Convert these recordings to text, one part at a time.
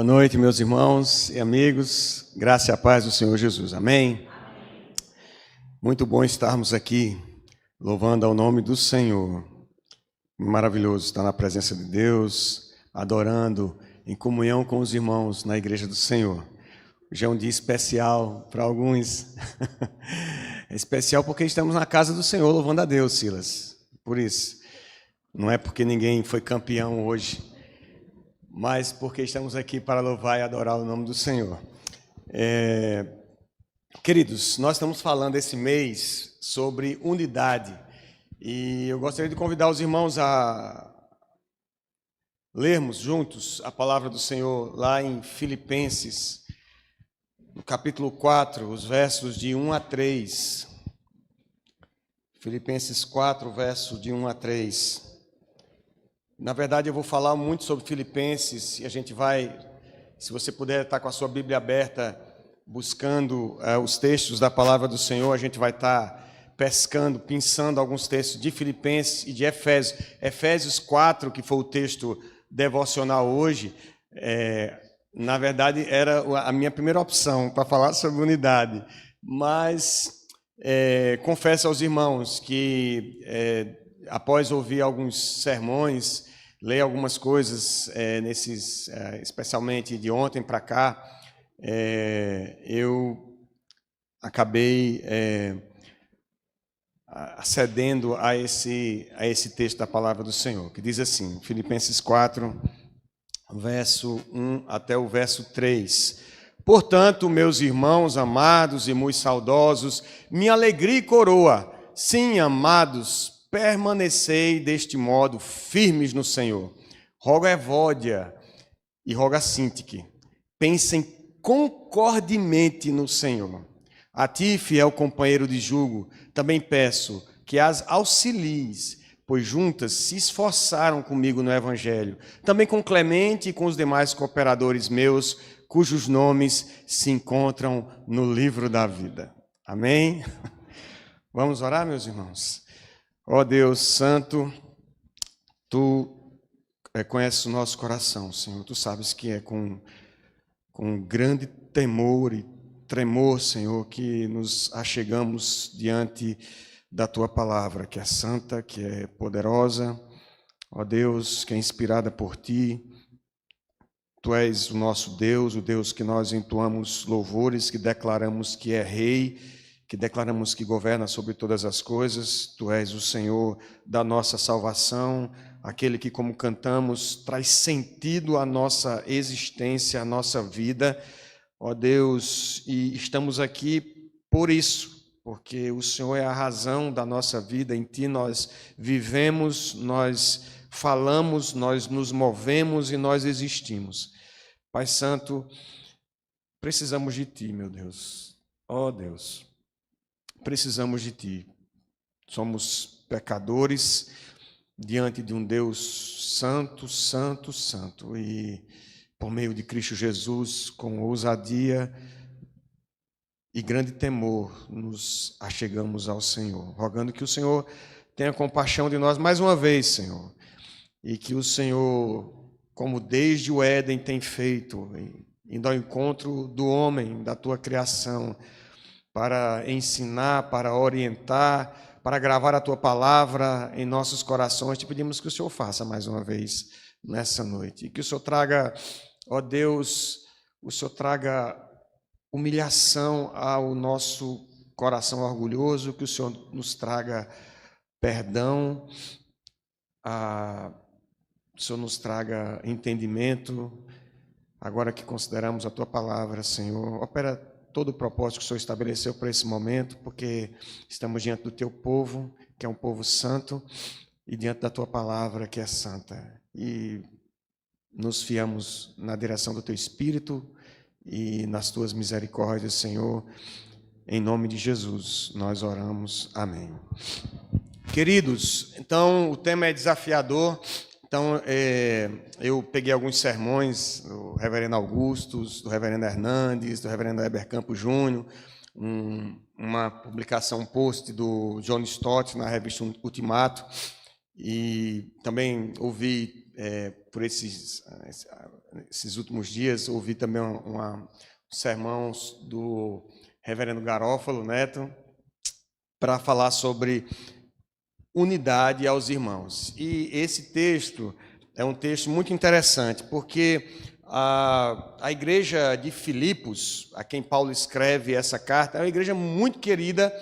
Boa noite, meus irmãos e amigos, graça e a paz do Senhor Jesus, amém? Muito bom estarmos aqui, louvando ao nome do Senhor, maravilhoso estar na presença de Deus, adorando, em comunhão com os irmãos na igreja do Senhor. Hoje é um dia especial para alguns, é especial porque estamos na casa do Senhor, louvando a Deus, Silas, por isso, não é porque ninguém foi campeão hoje, mas porque estamos aqui para louvar e adorar o nome do Senhor. Queridos, nós estamos falando esse mês sobre unidade e eu gostaria de convidar os irmãos a lermos juntos a palavra do Senhor lá em Filipenses, no capítulo 4, os versos de 1 a 3. Filipenses 4, verso de 1 a 3. Na verdade, eu vou falar muito sobre Filipenses e a gente vai, se você puder estar com a sua Bíblia aberta, buscando os textos da palavra do Senhor, a gente vai estar pescando, pensando alguns textos de Filipenses e de Efésios. Efésios 4, que foi o texto devocional hoje, na verdade, era a minha primeira opção para falar sobre unidade, mas confesso aos irmãos que após ouvir alguns sermões, ler algumas coisas, especialmente de ontem para cá, eu acabei acedendo a esse texto da palavra do Senhor, que diz assim, Filipenses 4, verso 1 até o verso 3. Portanto, meus irmãos amados e muito saudosos, minha alegria e coroa, sim, amados, permanecei deste modo firmes no Senhor. Rogo a Evódia e rogo a Sintique, pensem concordemente no Senhor. A ti, fiel companheiro de jugo, também peço que as auxilies, pois juntas se esforçaram comigo no Evangelho. Também com Clemente e com os demais cooperadores meus, cujos nomes se encontram no livro da vida. Amém? Vamos orar, meus irmãos? Ó Deus Santo, Tu conheces o nosso coração, Senhor. Tu sabes que é com grande temor e tremor, Senhor, que nos achegamos diante da Tua palavra, que é santa, que é poderosa. Ó Deus, que é inspirada por Ti. Tu és o nosso Deus, o Deus que nós entoamos louvores, que declaramos que é Rei, que declaramos que governa sobre todas as coisas. Tu és o Senhor da nossa salvação, aquele que, como cantamos, traz sentido à nossa existência, à nossa vida. Ó Deus, e estamos aqui por isso, porque o Senhor é a razão da nossa vida, em Ti nós vivemos, nós falamos, nós nos movemos e nós existimos. Pai Santo, precisamos de Ti, meu Deus. Ó Deus, precisamos de Ti. Somos pecadores diante de um Deus santo, santo, santo. E por meio de Cristo Jesus, com ousadia e grande temor, nos achegamos ao Senhor, rogando que o Senhor tenha compaixão de nós mais uma vez, Senhor, e que o Senhor, como desde o Éden tem feito, indo ao encontro do homem, da Tua criação, para ensinar, para orientar, para gravar a Tua palavra em nossos corações, te pedimos que o Senhor faça mais uma vez nessa noite, e que o Senhor traga, ó Deus, o Senhor traga humilhação ao nosso coração orgulhoso, que o Senhor nos traga perdão, o Senhor nos traga entendimento, agora que consideramos a Tua palavra, Senhor, opera todo o propósito que o Senhor estabeleceu para esse momento, porque estamos diante do Teu povo, que é um povo santo, e diante da Tua palavra, que é santa, e nos fiamos na direção do Teu Espírito e nas Tuas misericórdias, Senhor, em nome de Jesus, nós oramos, amém. Queridos, então o tema é desafiador. Então, eu peguei alguns sermões do reverendo Augustus, do reverendo Hernandes, do reverendo Heber Campos Júnior, uma publicação, um post do John Stott na revista Ultimato, e também ouvi por esses últimos dias, ouvi também um sermão do reverendo Garófalo Neto para falar sobre unidade aos irmãos. E esse texto é um texto muito interessante, porque a igreja de Filipos, a quem Paulo escreve essa carta, é uma igreja muito querida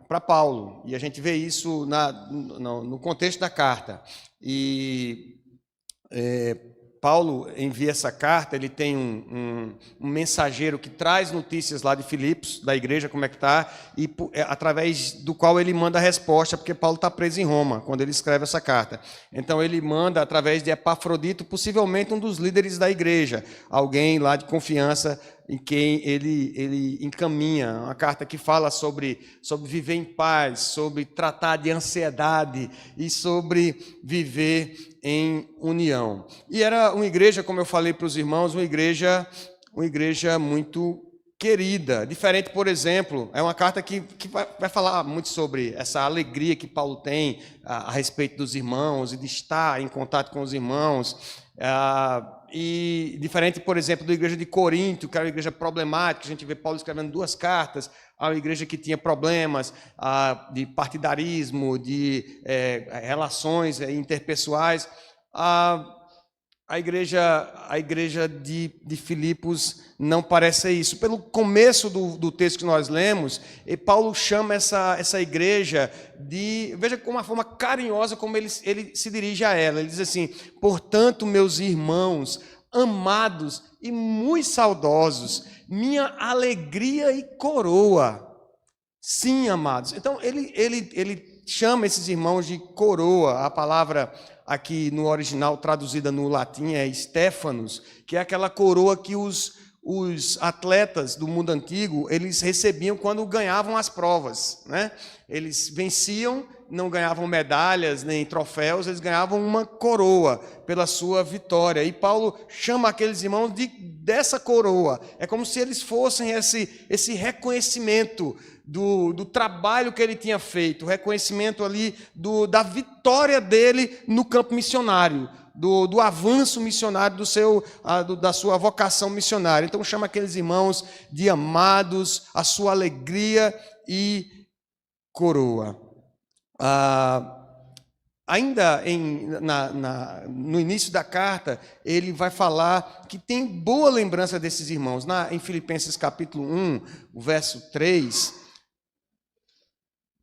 para Paulo, e a gente vê isso no contexto da carta. E Paulo envia essa carta, ele tem um mensageiro que traz notícias lá de Filipos, da igreja, como é que está, e através do qual ele manda a resposta, porque Paulo está preso em Roma, quando ele escreve essa carta. Então ele manda, através de Epafrodito, possivelmente um dos líderes da igreja, alguém lá de confiança, em quem ele encaminha uma carta que fala sobre viver em paz, sobre tratar de ansiedade e sobre viver em união. E era uma igreja, como eu falei para os irmãos, uma igreja muito querida. Diferente, por exemplo, é uma carta que vai falar muito sobre essa alegria que Paulo tem a respeito dos irmãos e de estar em contato com os irmãos. E diferente, por exemplo, da igreja de Corinto, que era uma igreja problemática, a gente vê Paulo escrevendo 2 cartas, a uma igreja que tinha problemas de partidarismo, de relações interpessoais. A igreja de Filipos não parece isso. Pelo começo do texto que nós lemos, Paulo chama essa igreja veja com uma forma carinhosa como ele se dirige a ela. Ele diz assim: portanto, meus irmãos, amados e muito saudosos, minha alegria e coroa. Sim, amados. Então, ele chama esses irmãos de coroa. A palavra aqui no original, traduzida no latim, é Stéphanos, que é aquela coroa que os atletas do mundo antigo, eles recebiam quando ganhavam as provas, né? Eles venciam, não ganhavam medalhas nem troféus, eles ganhavam uma coroa pela sua vitória. E Paulo chama aqueles irmãos dessa coroa. É como se eles fossem esse reconhecimento do trabalho que ele tinha feito, o reconhecimento ali da vitória dele no campo missionário, do avanço missionário da sua vocação missionária. Então chama aqueles irmãos de amados, a sua alegria e coroa. Ainda no início da carta, ele vai falar que tem boa lembrança desses irmãos. Em Filipenses capítulo 1, o verso 3,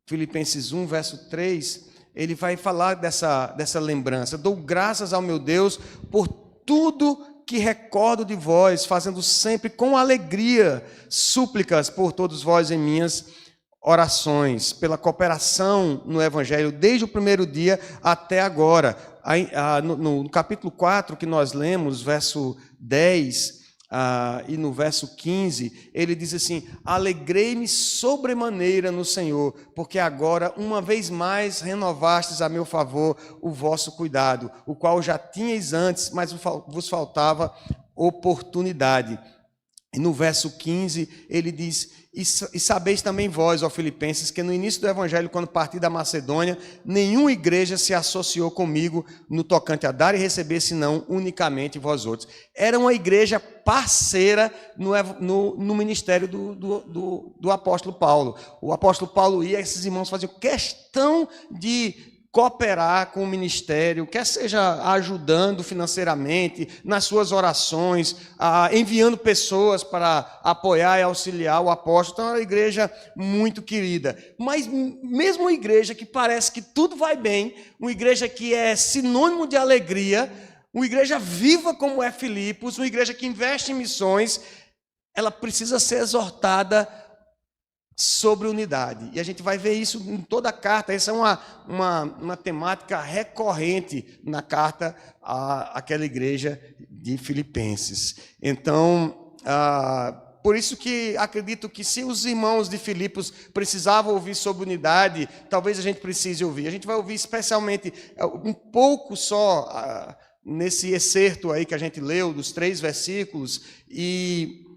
Filipenses 1, verso 3, ele vai falar dessa lembrança. Dou graças ao meu Deus por tudo que recordo de vós, fazendo sempre com alegria súplicas por todos vós em minhas orações, pela cooperação no Evangelho, desde o primeiro dia até agora. No capítulo 4 que nós lemos, verso 10 e no verso 15, ele diz assim: alegrei-me sobremaneira no Senhor, porque agora, uma vez mais, renovastes a meu favor o vosso cuidado, o qual já tinhais antes, mas vos faltava oportunidade. E no verso 15, ele diz: e sabeis também vós, ó Filipenses, que no início do Evangelho, quando parti da Macedônia, nenhuma igreja se associou comigo no tocante a dar e receber, senão unicamente vós outros. Era uma igreja parceira no ministério do apóstolo Paulo. O apóstolo Paulo ia, esses irmãos faziam questão de cooperar com o ministério, quer seja ajudando financeiramente, nas suas orações, enviando pessoas para apoiar e auxiliar o apóstolo. Então é uma igreja muito querida. Mas mesmo uma igreja que parece que tudo vai bem, uma igreja que é sinônimo de alegria, uma igreja viva como é Filipos, uma igreja que investe em missões, ela precisa ser exortada sobre unidade. E a gente vai ver isso em toda a carta. Essa é uma temática recorrente na carta àquela igreja de Filipenses. Então, por isso que acredito que se os irmãos de Filipos precisavam ouvir sobre unidade, talvez a gente precise ouvir. A gente vai ouvir especialmente um pouco só nesse excerto aí que a gente leu, dos 3 versículos, e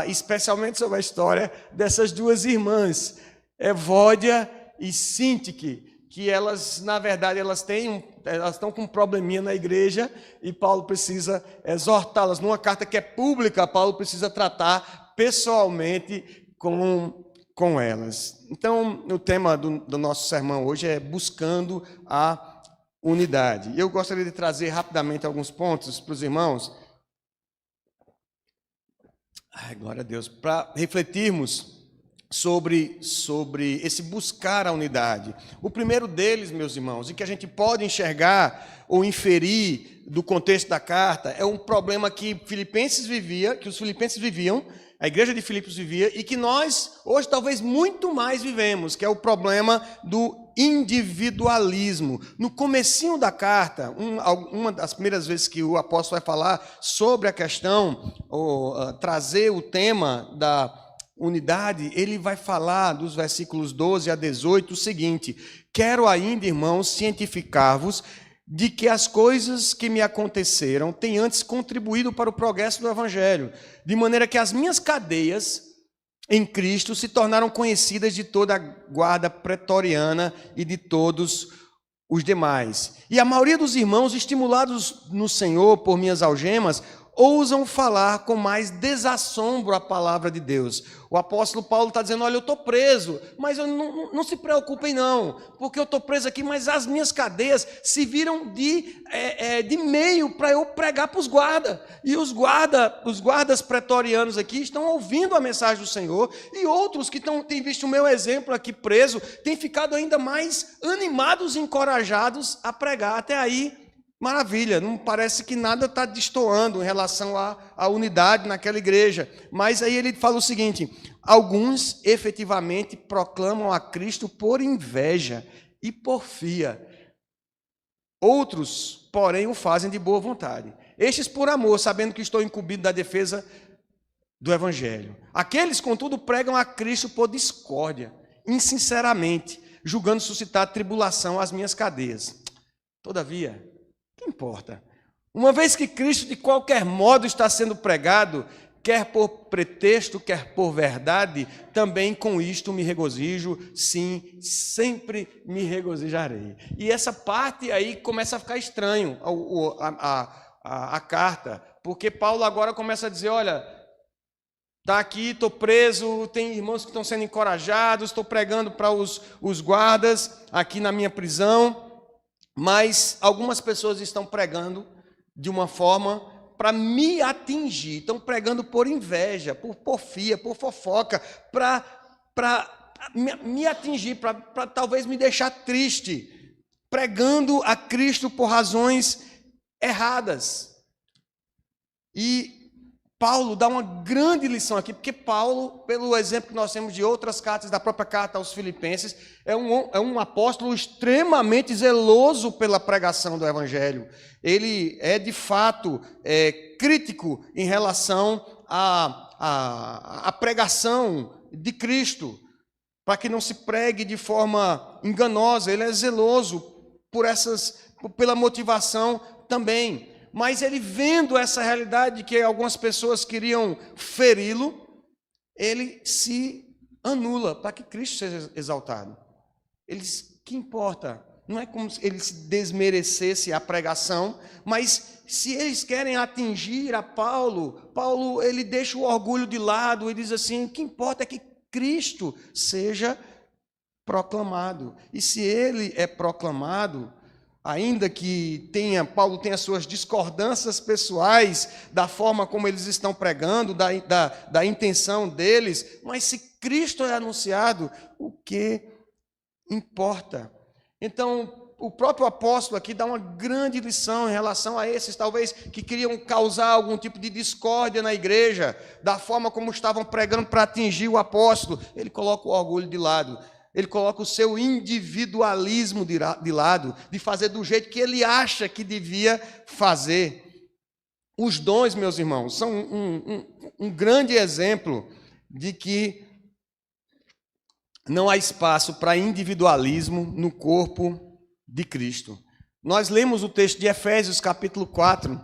especialmente sobre a história dessas 2 irmãs, Evódia e Sintique, que elas, na verdade, elas estão com um probleminha na igreja e Paulo precisa exortá-las. Numa carta que é pública, Paulo precisa tratar pessoalmente com elas. Então, o tema do nosso sermão hoje é buscando a unidade. Eu gostaria de trazer rapidamente alguns pontos para os irmãos. Ai, glória a Deus, para refletirmos sobre esse buscar a unidade. O primeiro deles, meus irmãos, e que a gente pode enxergar ou inferir do contexto da carta, é um problema que os filipenses viviam, a igreja de Filipos vivia, e que nós, hoje, talvez muito mais vivemos, que é o problema do individualismo. No comecinho da carta, uma das primeiras vezes que o apóstolo vai falar sobre a questão, ou trazer o tema da unidade, ele vai falar dos versículos 12 a 18 o seguinte: quero ainda, irmãos, cientificar-vos de que as coisas que me aconteceram têm antes contribuído para o progresso do Evangelho, de maneira que as minhas cadeias em Cristo se tornaram conhecidas de toda a guarda pretoriana e de todos os demais. E a maioria dos irmãos, estimulados no Senhor por minhas algemas, ousam falar com mais desassombro a palavra de Deus. O apóstolo Paulo está dizendo: olha, eu estou preso, mas não se preocupem não, porque eu estou preso aqui, mas as minhas cadeias serviram de meio para eu pregar para os guardas. E os guardas pretorianos aqui estão ouvindo a mensagem do Senhor, e outros que têm visto o meu exemplo aqui preso, têm ficado ainda mais animados e encorajados a pregar. Até aí, maravilha, não parece que nada está destoando em relação à unidade naquela igreja. Mas aí ele fala o seguinte: alguns efetivamente proclamam a Cristo por inveja e porfia. Outros, porém, o fazem de boa vontade. Estes por amor, sabendo que estou incumbido da defesa do Evangelho. Aqueles, contudo, pregam a Cristo por discórdia, insinceramente, julgando suscitar tribulação às minhas cadeias. Todavia, que importa? Uma vez que Cristo de qualquer modo está sendo pregado, quer por pretexto, quer por verdade, também com isto me regozijo, sim, sempre me regozijarei. E essa parte aí começa a ficar estranho, a carta, porque Paulo agora começa a dizer: olha, está aqui, estou preso, tem irmãos que estão sendo encorajados, estou pregando para os guardas aqui na minha prisão, mas algumas pessoas estão pregando de uma forma para me atingir, estão pregando por inveja, por porfia, por fofoca, para me atingir, para talvez me deixar triste, pregando a Cristo por razões erradas. E Paulo dá uma grande lição aqui, porque Paulo, pelo exemplo que nós temos de outras cartas, da própria carta aos Filipenses, é um apóstolo extremamente zeloso pela pregação do Evangelho. Ele é, de fato, crítico em relação à pregação de Cristo, para que não se pregue de forma enganosa. Ele é zeloso pela motivação também. Mas ele, vendo essa realidade que algumas pessoas queriam feri-lo, ele se anula para que Cristo seja exaltado. Que importa? Não é como se ele se desmerecesse a pregação, mas se eles querem atingir a Paulo ele deixa o orgulho de lado e diz assim: o que importa é que Cristo seja proclamado. E se ele é proclamado, ainda que Paulo tenha suas discordâncias pessoais da forma como eles estão pregando, da intenção deles, mas se Cristo é anunciado, o que importa? Então, o próprio apóstolo aqui dá uma grande lição em relação a esses, talvez, que queriam causar algum tipo de discórdia na igreja, da forma como estavam pregando para atingir o apóstolo. Ele coloca o orgulho de lado. Ele coloca o seu individualismo de lado, de fazer do jeito que ele acha que devia fazer. Os dons, meus irmãos, são um grande exemplo de que não há espaço para individualismo no corpo de Cristo. Nós lemos o texto de Efésios, capítulo 4,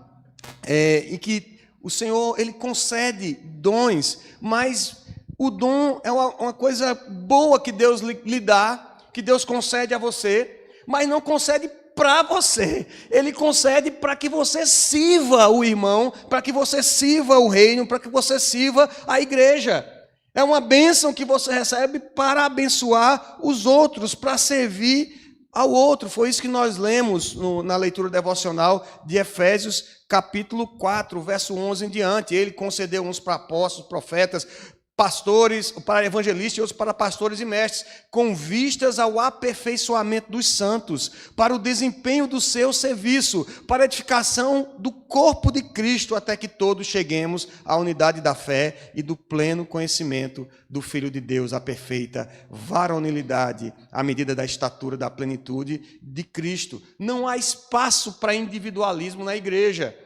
em que o Senhor ele concede dons, mas o dom é uma coisa boa que Deus lhe dá, que Deus concede a você, mas não concede para você. Ele concede para que você sirva o irmão, para que você sirva o reino, para que você sirva a igreja. É uma bênção que você recebe para abençoar os outros, para servir ao outro. Foi isso que nós lemos na leitura devocional de Efésios, capítulo 4, verso 11 em diante. Ele concedeu uns para apóstolos, profetas, pastores, para evangelistas e outros para pastores e mestres, com vistas ao aperfeiçoamento dos santos, para o desempenho do seu serviço, para a edificação do corpo de Cristo, até que todos cheguemos à unidade da fé e do pleno conhecimento do Filho de Deus, a perfeita varonilidade, à medida da estatura da plenitude de Cristo. Não há espaço para individualismo na igreja.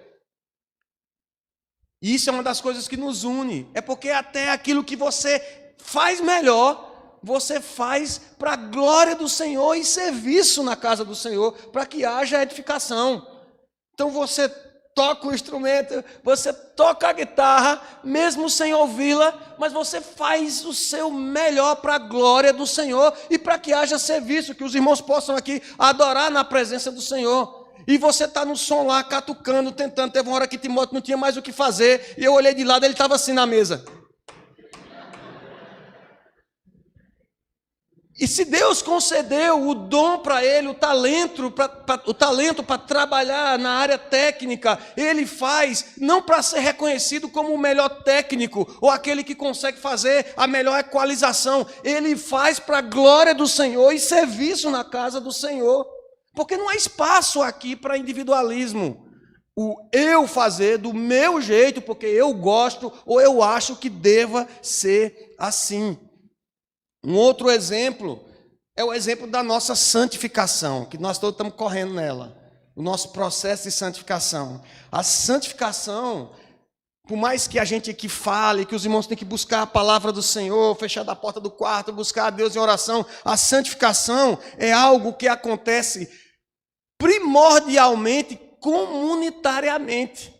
E isso é uma das coisas que nos une. É porque até aquilo que você faz melhor, você faz para a glória do Senhor e serviço na casa do Senhor, para que haja edificação. Então você toca o instrumento, você toca a guitarra, mesmo sem ouvi-la, mas você faz o seu melhor para a glória do Senhor e para que haja serviço, que os irmãos possam aqui adorar na presença do Senhor. E você está no som lá, catucando, tentando. Teve uma hora que Timóteo não tinha mais o que fazer, e eu olhei de lado, ele estava assim na mesa. E se Deus concedeu o dom para ele, o talento para trabalhar na área técnica, ele faz não para ser reconhecido como o melhor técnico, ou aquele que consegue fazer a melhor equalização. Ele faz para a glória do Senhor e serviço na casa do Senhor. Porque não há espaço aqui para individualismo. O eu fazer do meu jeito, porque eu gosto ou eu acho que deva ser assim. Um outro exemplo é o exemplo da nossa santificação, que nós todos estamos correndo nela. O nosso processo de santificação. A santificação, por mais que a gente aqui fale, que os irmãos têm que buscar a palavra do Senhor, fechar da porta do quarto, buscar a Deus em oração, a santificação é algo que acontece primordialmente, comunitariamente,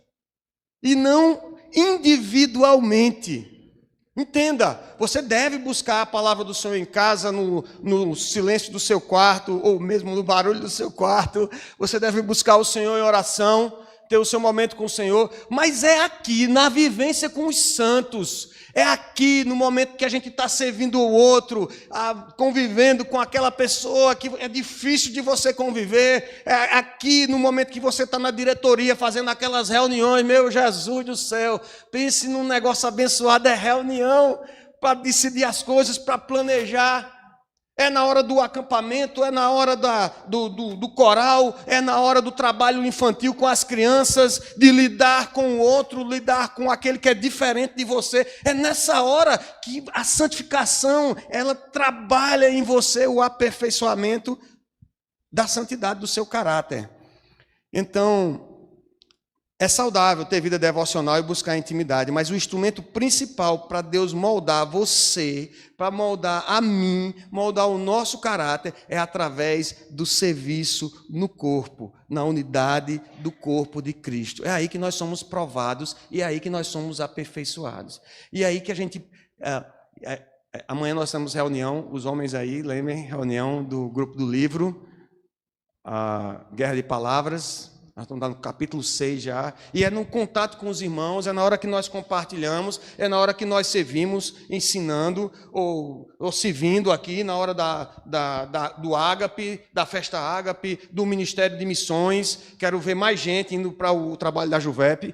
e não individualmente. Entenda, você deve buscar a palavra do Senhor em casa, no silêncio do seu quarto, ou mesmo no barulho do seu quarto. Você deve buscar o Senhor em oração, ter o seu momento com o Senhor, mas é aqui, na vivência com os santos, é aqui, no momento que a gente está servindo o outro, convivendo com aquela pessoa que é difícil de você conviver, é aqui, no momento que você está na diretoria, fazendo aquelas reuniões, meu Jesus do céu, pense num negócio abençoado, é reunião para decidir as coisas, para planejar. É na hora do acampamento, é na hora do coral, é na hora do trabalho infantil com as crianças, de lidar com o outro, lidar com aquele que é diferente de você. É nessa hora que a santificação, ela trabalha em você o aperfeiçoamento da santidade do seu caráter. Então, é saudável ter vida devocional e buscar intimidade, mas o instrumento principal para Deus moldar você, para moldar a mim, moldar o nosso caráter, é através do serviço no corpo, na unidade do corpo de Cristo. É aí que nós somos provados e é aí que nós somos aperfeiçoados. E é aí que a gente... amanhã nós temos reunião, os homens aí, lembrem, reunião do grupo do livro, a Guerra de Palavras. Nós estamos no capítulo 6 já, e é no contato com os irmãos, é na hora que nós compartilhamos, é na hora que nós servimos, ensinando, ou servindo aqui, na hora do Ágape, da festa Ágape, do Ministério de Missões. Quero ver mais gente indo para o trabalho da Juvep.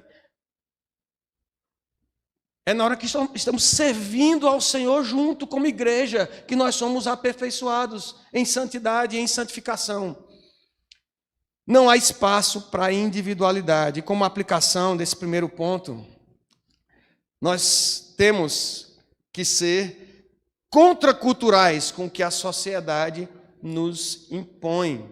É na hora que estamos servindo ao Senhor junto como igreja, que nós somos aperfeiçoados em santidade e em santificação. Não há espaço para individualidade. Como aplicação desse primeiro ponto, nós temos que ser contraculturais com o que a sociedade nos impõe.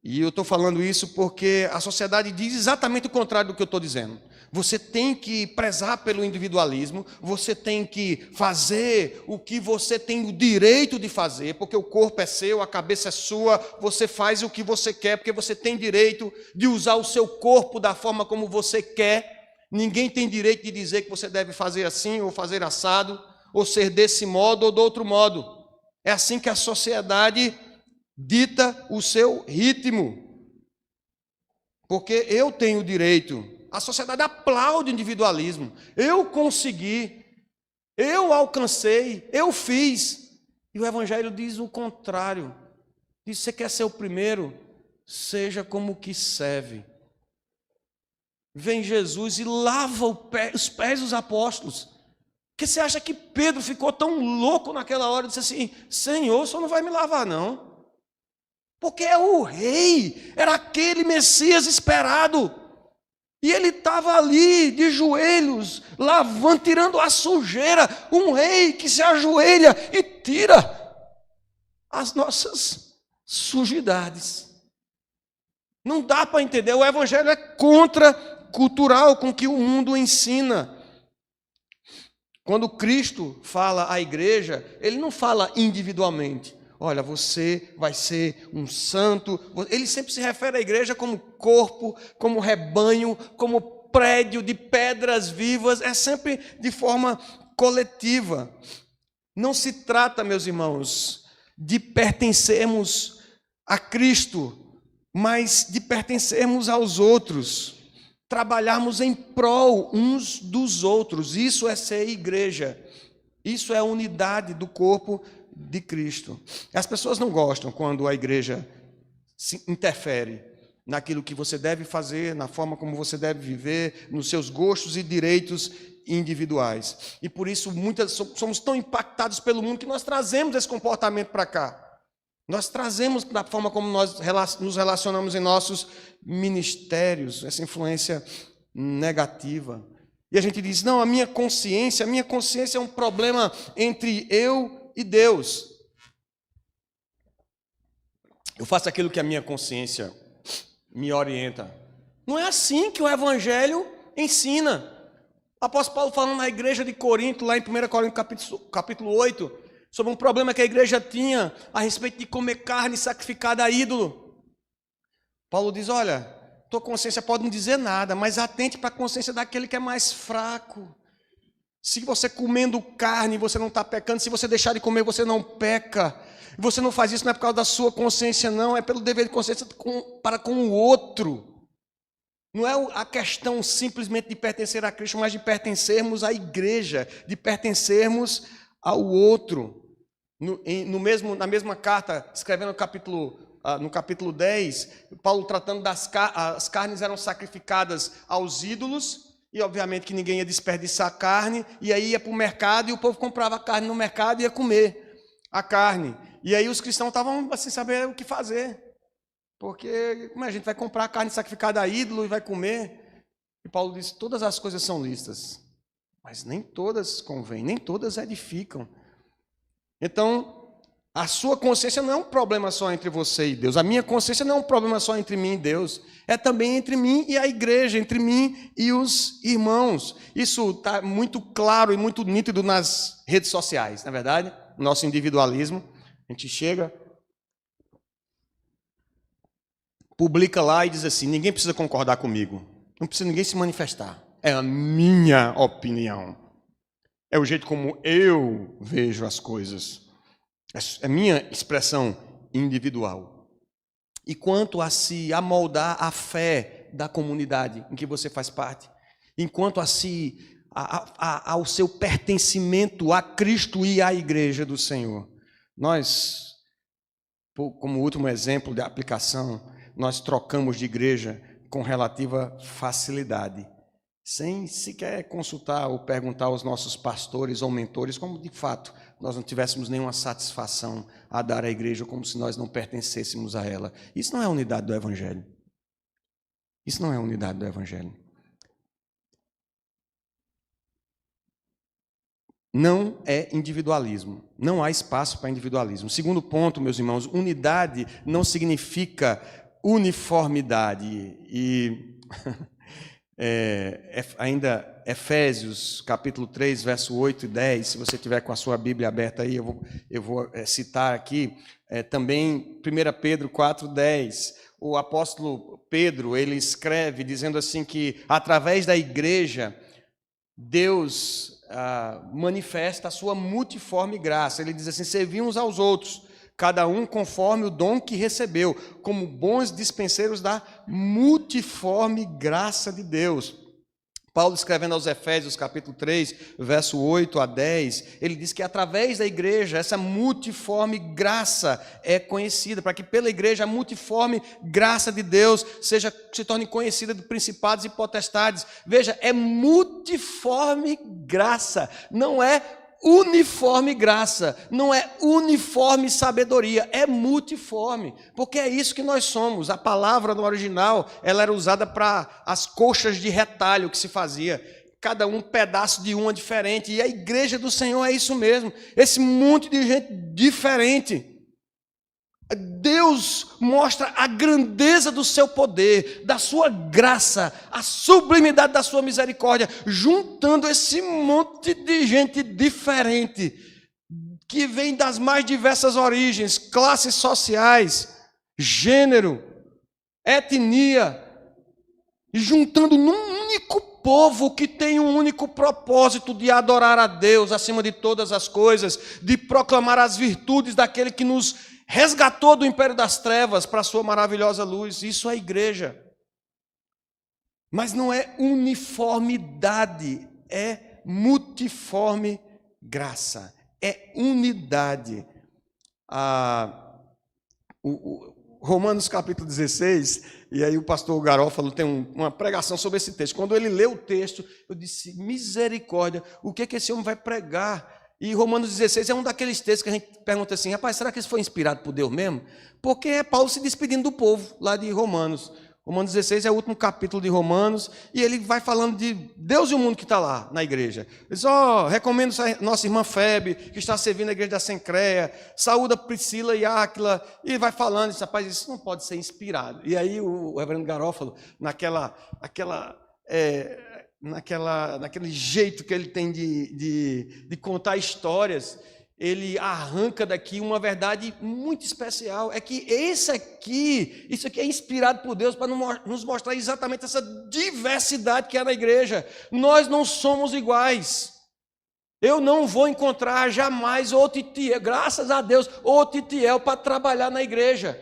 E eu estou falando isso porque a sociedade diz exatamente o contrário do que eu estou dizendo. Você tem que prezar pelo individualismo, você tem que fazer o que você tem o direito de fazer, porque o corpo é seu, a cabeça é sua, você faz o que você quer, porque você tem direito de usar o seu corpo da forma como você quer. Ninguém tem direito de dizer que você deve fazer assim, ou fazer assado, ou ser desse modo ou do outro modo. É assim que a sociedade dita o seu ritmo. Porque eu tenho direito. A sociedade aplaude o individualismo. Eu consegui, eu alcancei, eu fiz. E o Evangelho diz o contrário. Diz: você quer ser o primeiro? Seja como que serve. Vem Jesus e lava os pés dos apóstolos. Porque você acha que Pedro ficou tão louco naquela hora e disse assim: Senhor, o Senhor não vai me lavar não. Porque é o rei, era aquele Messias esperado. E ele estava ali de joelhos, lavando, tirando a sujeira. Um rei que se ajoelha e tira as nossas sujidades. Não dá para entender, o Evangelho é contracultural com o que o mundo ensina. Quando Cristo fala à igreja, ele não fala individualmente. Olha, você vai ser um santo. Ele sempre se refere à igreja como corpo, como rebanho, como prédio de pedras vivas. É sempre de forma coletiva. Não se trata, meus irmãos, de pertencermos a Cristo, mas de pertencermos aos outros. Trabalharmos em prol uns dos outros. Isso é ser igreja. Isso é a unidade do corpo de Cristo. As pessoas não gostam quando a igreja se interfere naquilo que você deve fazer, na forma como você deve viver, nos seus gostos e direitos individuais. E por isso somos tão impactados pelo mundo que nós trazemos esse comportamento para cá. Nós trazemos da forma como nós nos relacionamos em nossos ministérios, essa influência negativa. E a gente diz: não, a minha consciência é um problema entre eu e Deus. Eu faço aquilo que a minha consciência me orienta. Não é assim que o Evangelho ensina. O apóstolo Paulo falando na igreja de Corinto, lá em 1 Coríntios capítulo 8, sobre um problema que a igreja tinha a respeito de comer carne sacrificada a ídolo. Paulo diz: olha, tua consciência pode não dizer nada, mas atente para a consciência daquele que é mais fraco. Se você comendo carne, você não está pecando. Se você deixar de comer, você não peca. Você não faz isso não é por causa da sua consciência, não. É pelo dever de consciência para com o outro. Não é a questão simplesmente de pertencer a Cristo, mas de pertencermos à igreja, de pertencermos ao outro. Na mesma carta, escrevendo no capítulo 10, Paulo tratando as carnes eram sacrificadas aos ídolos, e obviamente que ninguém ia desperdiçar carne, e aí ia para o mercado, e o povo comprava carne no mercado e ia comer a carne. E aí os cristãos estavam sem saber o que fazer, porque como a gente vai comprar carne sacrificada a ídolo e vai comer? E Paulo diz: todas as coisas são lícitas, mas nem todas convêm, nem todas edificam. Então, a sua consciência não é um problema só entre você e Deus. A minha consciência não é um problema só entre mim e Deus. É também entre mim e a igreja, entre mim e os irmãos. Isso está muito claro e muito nítido nas redes sociais, não é verdade? Nosso individualismo. A gente chega, publica lá e diz assim: ninguém precisa concordar comigo. Não precisa ninguém se manifestar. É a minha opinião. É o jeito como eu vejo as coisas. É minha expressão individual. E quanto a se amoldar à fé da comunidade em que você faz parte, enquanto ao seu pertencimento a Cristo e à igreja do Senhor, nós, como último exemplo de aplicação, nós trocamos de igreja com relativa facilidade, sem sequer consultar ou perguntar aos nossos pastores ou mentores, como de fato nós não tivéssemos nenhuma satisfação a dar à igreja, como se nós não pertencêssemos a ela. Isso não é unidade do Evangelho. Isso não é unidade do Evangelho. Não é individualismo. Não há espaço para individualismo. Segundo ponto, meus irmãos, unidade não significa uniformidade. E ainda Efésios, capítulo 3, verso 8 e 10, se você tiver com a sua Bíblia aberta aí, eu vou citar aqui, também 1 Pedro 4, 10, o apóstolo Pedro, ele escreve dizendo assim que através da igreja, Deus manifesta a sua multiforme graça. Ele diz assim: servir uns aos outros, cada um conforme o dom que recebeu, como bons dispenseiros da multiforme graça de Deus. Paulo, escrevendo aos Efésios, capítulo 3, verso 8 a 10, ele diz que através da igreja, essa multiforme graça é conhecida, para que pela igreja a multiforme graça de Deus se torne conhecida de principados e potestades. Veja, é multiforme graça, não é uniforme graça, não é uniforme sabedoria, é multiforme, porque é isso que nós somos. A palavra no original, ela era usada para as coxas de retalho que se fazia, cada um pedaço de uma diferente, e a igreja do Senhor é isso mesmo, esse monte de gente diferente. Deus mostra a grandeza do seu poder, da sua graça, a sublimidade da sua misericórdia, juntando esse monte de gente diferente, que vem das mais diversas origens, classes sociais, gênero, etnia, e juntando num único povo que tem um único propósito de adorar a Deus acima de todas as coisas, de proclamar as virtudes daquele que nos resgatou do império das trevas para a sua maravilhosa luz. Isso é igreja. Mas não é uniformidade, é multiforme graça, é unidade. Romanos capítulo 16, e aí o pastor Garófalo tem uma pregação sobre esse texto. Quando ele leu o texto, eu disse: misericórdia, o que esse homem vai pregar? E Romanos 16 é um daqueles textos que a gente pergunta assim: rapaz, será que isso foi inspirado por Deus mesmo? Porque é Paulo se despedindo do povo lá de Romanos. Romanos 16 é o último capítulo de Romanos, e ele vai falando de Deus e o mundo que está lá na igreja. Ele diz: recomendo a nossa irmã Febe, que está servindo a igreja da Sencreia, saúda Priscila e Áquila, e vai falando, diz: rapaz, isso não pode ser inspirado. E aí o reverendo Garófalo, naquele jeito que ele tem de contar histórias, ele arranca daqui uma verdade muito especial. É que isso aqui é inspirado por Deus para nos mostrar exatamente essa diversidade que é na igreja. Nós não somos iguais. Eu não vou encontrar jamais outro Titiel, graças a Deus, outro Titiel para trabalhar na igreja.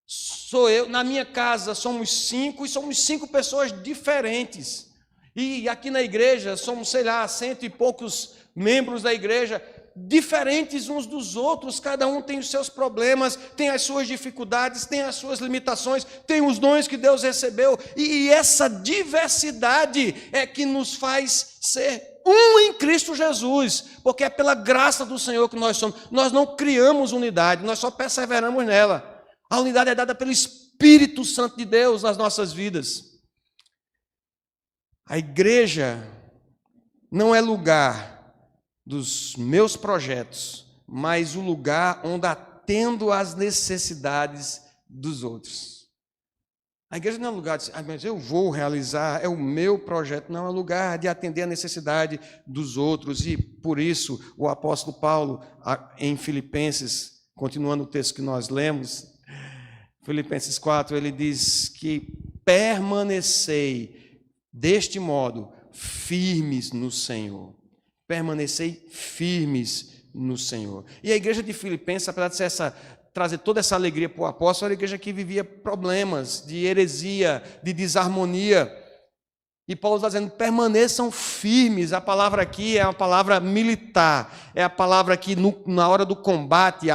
Sou eu, na minha casa somos 5 e somos 5 pessoas diferentes. E aqui na igreja somos, 100 e poucos membros da igreja, diferentes uns dos outros, cada um tem os seus problemas, tem as suas dificuldades, tem as suas limitações, tem os dons que Deus recebeu, e essa diversidade é que nos faz ser um em Cristo Jesus, porque é pela graça do Senhor que nós somos. Nós não criamos unidade, nós só perseveramos nela. A unidade é dada pelo Espírito Santo de Deus nas nossas vidas. A igreja não é lugar dos meus projetos, mas o lugar onde atendo às necessidades dos outros. A igreja não é um lugar de mas eu vou realizar, é o meu projeto. Não, é um lugar de atender a necessidade dos outros. E por isso o apóstolo Paulo, em Filipenses, continuando o texto que nós lemos, Filipenses 4, ele diz que permanecei deste modo firmes no Senhor. Permanecei firmes no Senhor. E a igreja de Filipenses, apesar de trazer toda essa alegria para o apóstolo, era a igreja que vivia problemas de heresia, de desarmonia. E Paulo está dizendo: permaneçam firmes. A palavra aqui é uma palavra militar, é a palavra que na hora do combate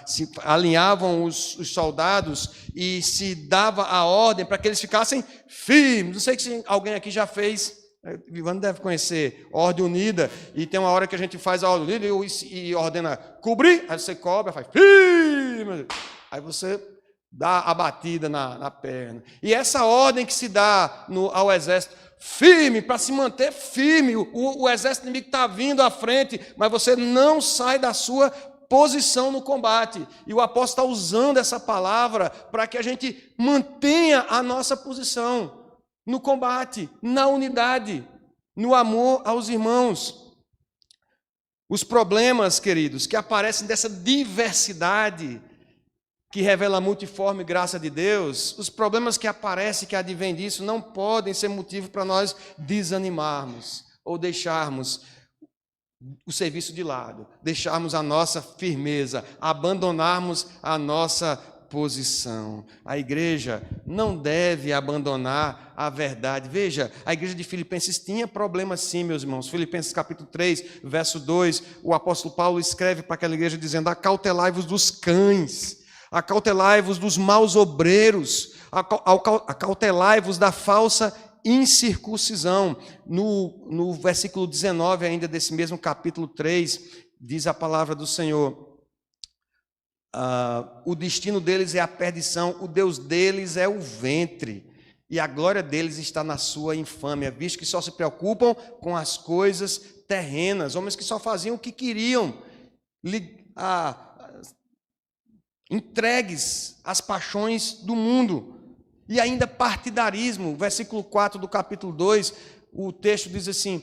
se alinhavam os soldados e se dava a ordem para que eles ficassem firmes. Não sei se alguém aqui já fez. Vivano deve conhecer Ordem Unida, e tem uma hora que a gente faz a Ordem Unida e ordena cobrir, aí você cobre, faz firme, aí você dá a batida na perna. E essa ordem que se dá ao exército, firme, para se manter firme, o exército inimigo está vindo à frente, mas você não sai da sua posição no combate. E o apóstolo está usando essa palavra para que a gente mantenha a nossa posição no combate, na unidade, no amor aos irmãos. Os problemas, queridos, que aparecem dessa diversidade que revela a multiforme graça de Deus, os problemas que aparecem, que advêm disso, não podem ser motivo para nós desanimarmos ou deixarmos o serviço de lado, deixarmos a nossa firmeza, abandonarmos a nossa posição. A igreja não deve abandonar a verdade. Veja, a igreja de Filipenses tinha problemas sim, meus irmãos. Filipenses capítulo 3, verso 2, o apóstolo Paulo escreve para aquela igreja dizendo: acautelai-vos dos cães, acautelai-vos dos maus obreiros, acautelai-vos da falsa incircuncisão. No versículo 19 ainda desse mesmo capítulo 3, diz a palavra do Senhor: o destino deles é a perdição, o Deus deles é o ventre, e a glória deles está na sua infâmia, visto que só se preocupam com as coisas terrenas, homens que só faziam o que queriam, entregues às paixões do mundo. E ainda partidarismo, versículo 4 do capítulo 2, o texto diz assim,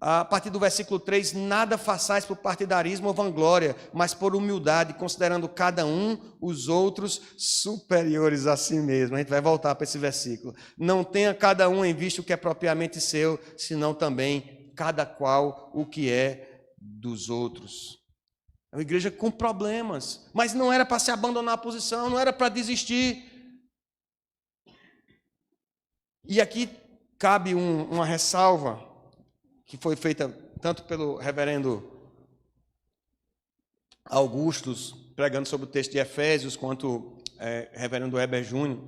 a partir do versículo 3, nada façais por partidarismo ou vanglória, mas por humildade, considerando cada um os outros superiores a si mesmo. A gente vai voltar para esse versículo. Não tenha cada um em vista o que é propriamente seu, senão também cada qual o que é dos outros. É uma igreja com problemas, mas não era para se abandonar a posição, não era para desistir. E aqui cabe uma ressalva que foi feita tanto pelo reverendo Augustus, pregando sobre o texto de Efésios, quanto reverendo Heber Júnior,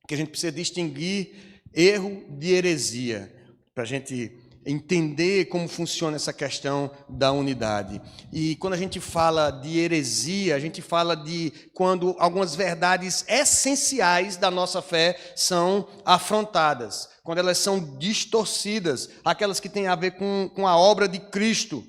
que a gente precisa distinguir erro de heresia, para a gente entender como funciona essa questão da unidade. E quando a gente fala de heresia, a gente fala de quando algumas verdades essenciais da nossa fé são afrontadas, quando elas são distorcidas, aquelas que têm a ver com a obra de Cristo,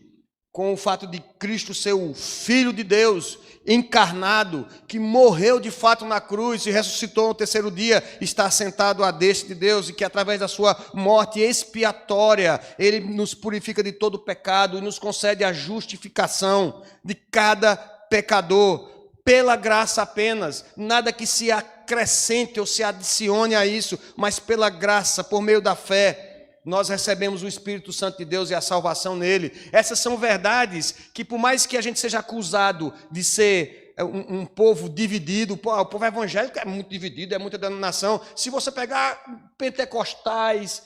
com o fato de Cristo ser o Filho de Deus, encarnado, que morreu de fato na cruz e ressuscitou no terceiro dia, está sentado à destra de Deus, e que através da sua morte expiatória, Ele nos purifica de todo pecado e nos concede a justificação de cada pecador, pela graça apenas, nada que se acrescente ou se adicione a isso, mas pela graça, por meio da fé, nós recebemos o Espírito Santo de Deus e a salvação nele. Essas são verdades que, por mais que a gente seja acusado de ser um povo dividido, o povo evangélico é muito dividido, é muita denominação. Se você pegar pentecostais,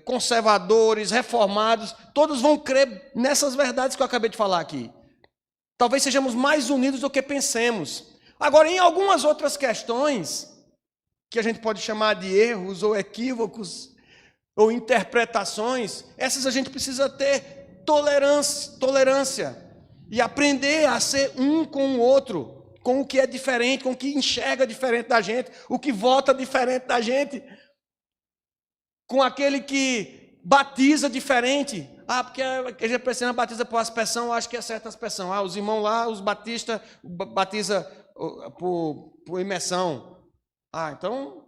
conservadores, reformados, todos vão crer nessas verdades que eu acabei de falar aqui. Talvez sejamos mais unidos do que pensemos. Agora, em algumas outras questões, que a gente pode chamar de erros ou equívocos, ou interpretações, essas a gente precisa ter tolerância e aprender a ser um com o outro, com o que é diferente, com o que enxerga diferente da gente, o que vota diferente da gente, com aquele que batiza diferente. Porque a igreja presbiteriana batiza por aspersão, eu acho que é certa aspersão. Os irmãos lá, os batistas, batiza por imersão. Então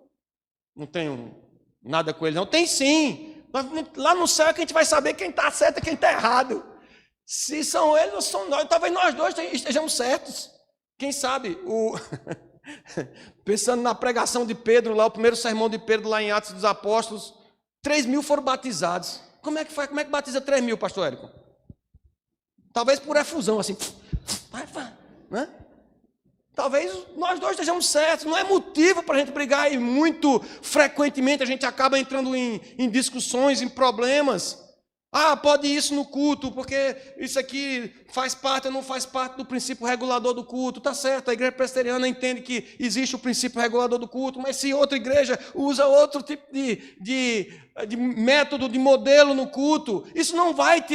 não tenho nada com ele, não. Tem sim. Lá no céu é que a gente vai saber quem está certo e quem está errado. Se são eles ou são nós, talvez nós dois estejamos certos. Quem sabe? Pensando na pregação de Pedro, lá, o primeiro sermão de Pedro, lá em Atos dos Apóstolos, 3.000 foram batizados. Como é que faz? Como é que batiza 3.000, pastor Érico? Talvez por efusão, assim. Né? Talvez nós dois estejamos certos, não é motivo para a gente brigar, e muito frequentemente a gente acaba entrando em discussões, em problemas. Pode isso no culto, porque isso aqui faz parte ou não faz parte do princípio regulador do culto. Está certo, a igreja presbiteriana entende que existe o princípio regulador do culto, mas se outra igreja usa outro tipo de método, de modelo no culto, isso não vai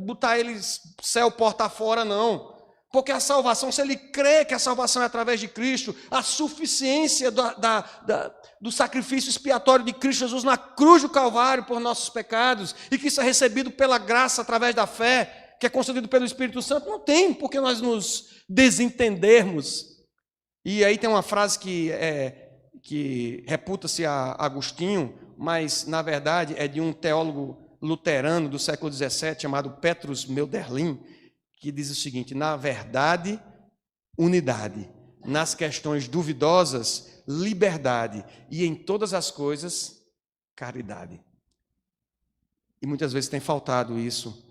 botar ele céu porta fora, não. Porque a salvação, se ele crê que a salvação é através de Cristo, a suficiência do sacrifício expiatório de Cristo Jesus na cruz do Calvário por nossos pecados, e que isso é recebido pela graça através da fé, que é concedido pelo Espírito Santo, não tem por que nós nos desentendermos. E aí tem uma frase que reputa-se a Agostinho, mas na verdade é de um teólogo luterano do século XVII, chamado Petrus Melderlin, que diz o seguinte: na verdade, unidade. Nas questões duvidosas, liberdade. E em todas as coisas, caridade. E muitas vezes tem faltado isso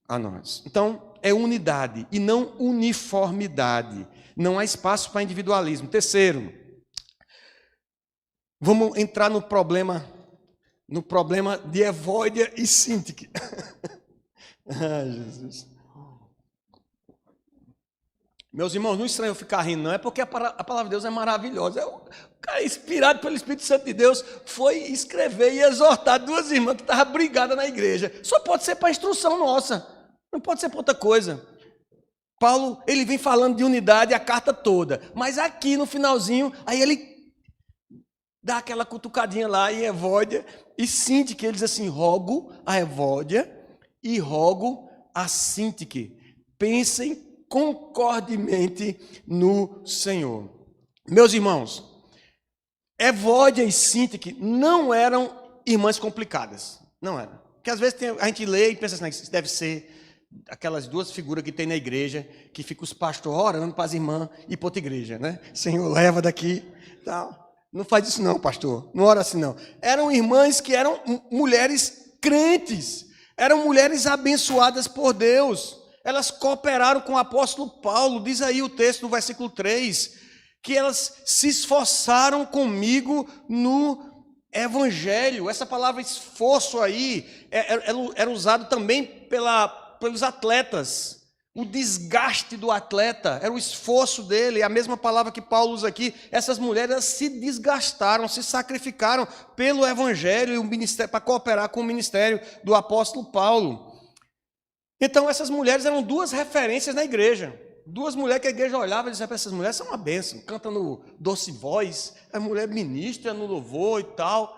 a nós. Então, é unidade e não uniformidade. Não há espaço para individualismo. Terceiro, vamos entrar no problema de Evódia e Síntique. Ah, Jesus. Meus irmãos, não estranho eu ficar rindo, não. É porque a palavra de Deus é maravilhosa. O cara, inspirado pelo Espírito Santo de Deus, foi escrever e exortar duas irmãs que estavam brigadas na igreja. Só pode ser para instrução nossa. Não pode ser para outra coisa. Paulo, ele vem falando de unidade a carta toda. Mas aqui no finalzinho, aí ele dá aquela cutucadinha lá em Evódia e Síntique. Ele diz assim, rogo a Evódia e rogo a Síntique. Pensem concordemente no Senhor. Meus irmãos, Evódia e Síntique não eram irmãs complicadas. Não eram. Porque às vezes a gente lê e pensa assim, isso deve ser aquelas duas figuras que tem na igreja, que fica os pastores orando para as irmãs ir para outra igreja, né? Senhor, leva daqui. Tal. Não faz isso não, pastor. Não ora assim não. Eram irmãs que eram mulheres crentes. Eram mulheres abençoadas por Deus. Elas cooperaram com o apóstolo Paulo. Diz aí o texto no versículo 3, que elas se esforçaram comigo no evangelho. Essa palavra esforço aí era usado também pelos atletas. O desgaste do atleta era o esforço dele, é a mesma palavra que Paulo usa aqui. Essas mulheres se desgastaram, se sacrificaram pelo evangelho e o ministério, para cooperar com o ministério do apóstolo Paulo. Então essas mulheres eram duas referências na igreja. Duas mulheres que a igreja olhava e dizia para essas mulheres, são uma bênção, cantam no doce voz, a mulher ministra no louvor e tal.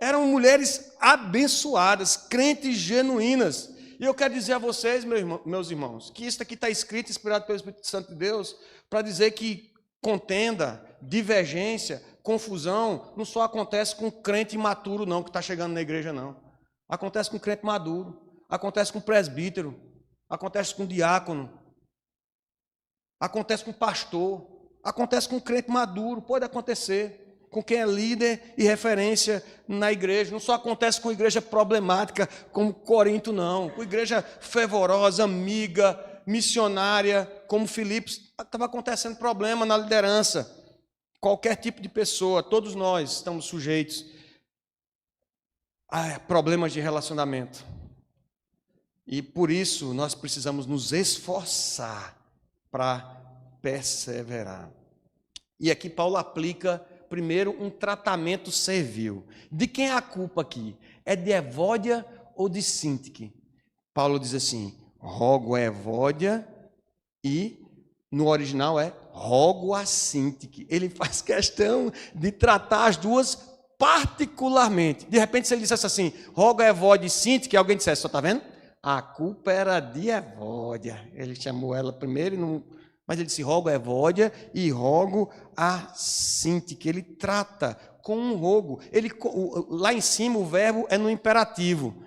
Eram mulheres abençoadas, crentes genuínas. E eu quero dizer a vocês, meus irmãos, que isso aqui está escrito, inspirado pelo Espírito Santo de Deus, para dizer que contenda, divergência, confusão, não só acontece com crente imaturo, não, que está chegando na igreja, não. Acontece com crente maduro, acontece com presbítero, acontece com diácono, acontece com pastor, acontece com crente maduro, pode acontecer com quem é líder e referência na igreja. Não só acontece com igreja problemática como Corinto, não. Com igreja fervorosa, amiga, missionária, como Filipos, estava acontecendo problema na liderança. Qualquer tipo de pessoa, todos nós estamos sujeitos a problemas de relacionamento. E por isso nós precisamos nos esforçar para perseverar. E aqui Paulo aplica primeiro um tratamento servil. De quem é a culpa aqui? É de Evódia ou de Síntique? Paulo diz assim, rogo a Evódia e no original é rogo a Síntique. Ele faz questão de tratar as duas particularmente. De repente se ele dissesse assim, rogo a Evódia e Síntique, alguém dissesse, só está vendo? A culpa era de Evódia. Ele chamou ela primeiro e não... Mas ele disse, rogo a Evódia e rogo a Síntique. Ele trata com um rogo. Lá em cima o verbo é no imperativo.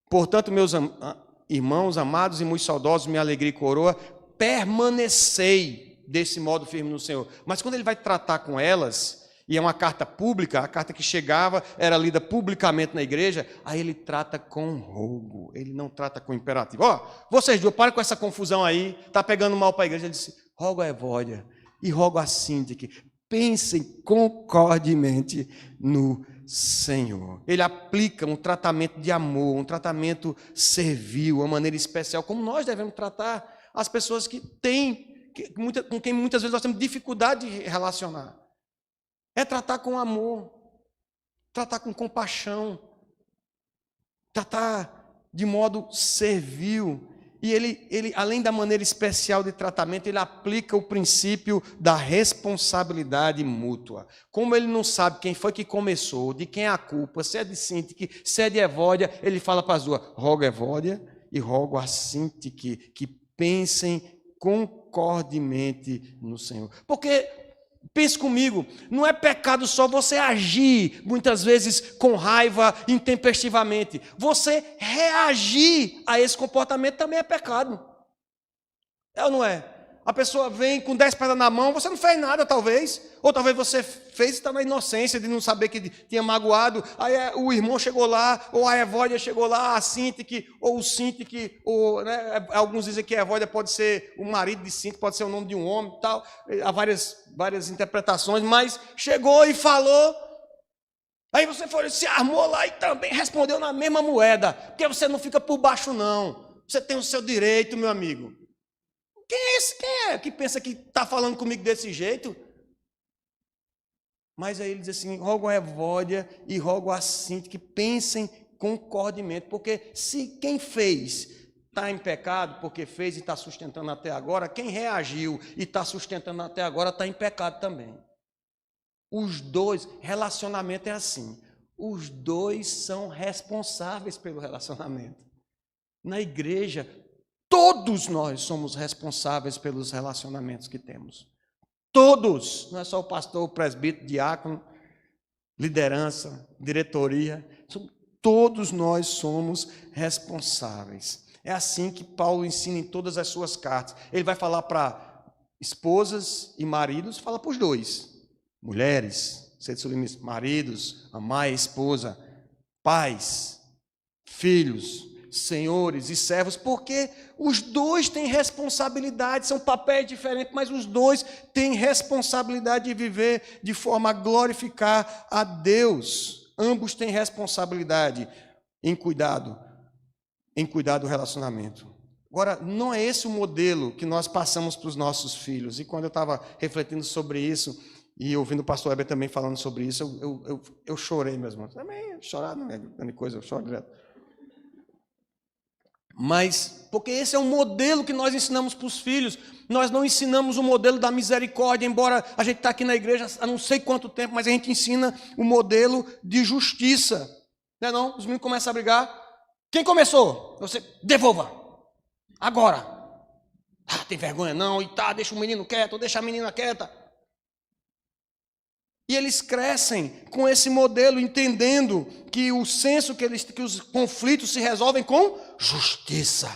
Portanto, meus irmãos amados e muito saudosos, minha alegria e coroa, permanecei desse modo firme no Senhor. Mas quando ele vai tratar com elas, e é uma carta pública, a carta que chegava era lida publicamente na igreja, aí ele trata com rogo, ele não trata com imperativo. Vocês dois, parem com essa confusão aí, está pegando mal para a igreja. Ele disse, rogo a Evódia e rogo a Síntique, pensem concordemente no Senhor. Ele aplica um tratamento de amor, um tratamento servil, uma maneira especial, como nós devemos tratar as pessoas com quem muitas vezes nós temos dificuldade de relacionar. É tratar com amor, tratar com compaixão, tratar de modo servil. E ele, além da maneira especial de tratamento, ele aplica o princípio da responsabilidade mútua. Como ele não sabe quem foi que começou, de quem é a culpa, se é de Síntique, se é de Evódia, ele fala para as duas, rogo a Evódia e rogo a Síntique, que pensem concordemente no Senhor. Porque... pense comigo, não é pecado só você agir, muitas vezes com raiva, intempestivamente. Você reagir a esse comportamento também é pecado. É ou não é? A pessoa vem com 10 pedras na mão, você não fez nada, talvez. Ou talvez você fez e está na inocência de não saber que tinha magoado. Aí o irmão chegou lá, ou a Evódia chegou lá, a Sintique, ou o Sintique, ou, né, alguns dizem que a Evódia pode ser o marido de Sintique, pode ser o nome de um homem e tal. Há várias interpretações, mas chegou e falou. Aí você foi, se armou lá e também respondeu na mesma moeda. Porque você não fica por baixo, não. Você tem o seu direito, meu amigo. Quem é esse? Quem é que pensa que está falando comigo desse jeito? Mas aí ele diz assim, rogo a Evódia e rogo a Sintique que pensem concordemente, porque se quem fez está em pecado, porque fez e está sustentando até agora, quem reagiu e está sustentando até agora está em pecado também. Os dois, relacionamento é assim, os dois são responsáveis pelo relacionamento. Na igreja, todos nós somos responsáveis pelos relacionamentos que temos. Todos, não é só o pastor, o presbítero, diácono, liderança, diretoria, todos nós somos responsáveis. É assim que Paulo ensina em todas as suas cartas. Ele vai falar para esposas e maridos, fala para os dois. Mulheres, sede submissas, maridos, amai a esposa, pais, filhos, senhores e servos, porque os dois têm responsabilidade, são papéis diferentes, mas os dois têm responsabilidade de viver de forma a glorificar a Deus. Ambos têm responsabilidade em cuidar do relacionamento. Agora, não é esse o modelo que nós passamos para os nossos filhos. E quando eu estava refletindo sobre isso, e ouvindo o pastor Heber também falando sobre isso, eu chorei, meus irmãos. Também chorar não é grande coisa, eu choro direto. Mas, porque esse é um modelo que nós ensinamos para os filhos, nós não ensinamos o modelo da misericórdia, embora a gente está aqui na igreja há não sei quanto tempo, mas a gente ensina o modelo de justiça. Não é não? Os meninos começam a brigar. Quem começou? Você, devolva. Agora. Ah, tem vergonha não, e tá, deixa o menino quieto, deixa a menina quieta. E eles crescem com esse modelo, entendendo que o senso que os conflitos se resolvem com justiça,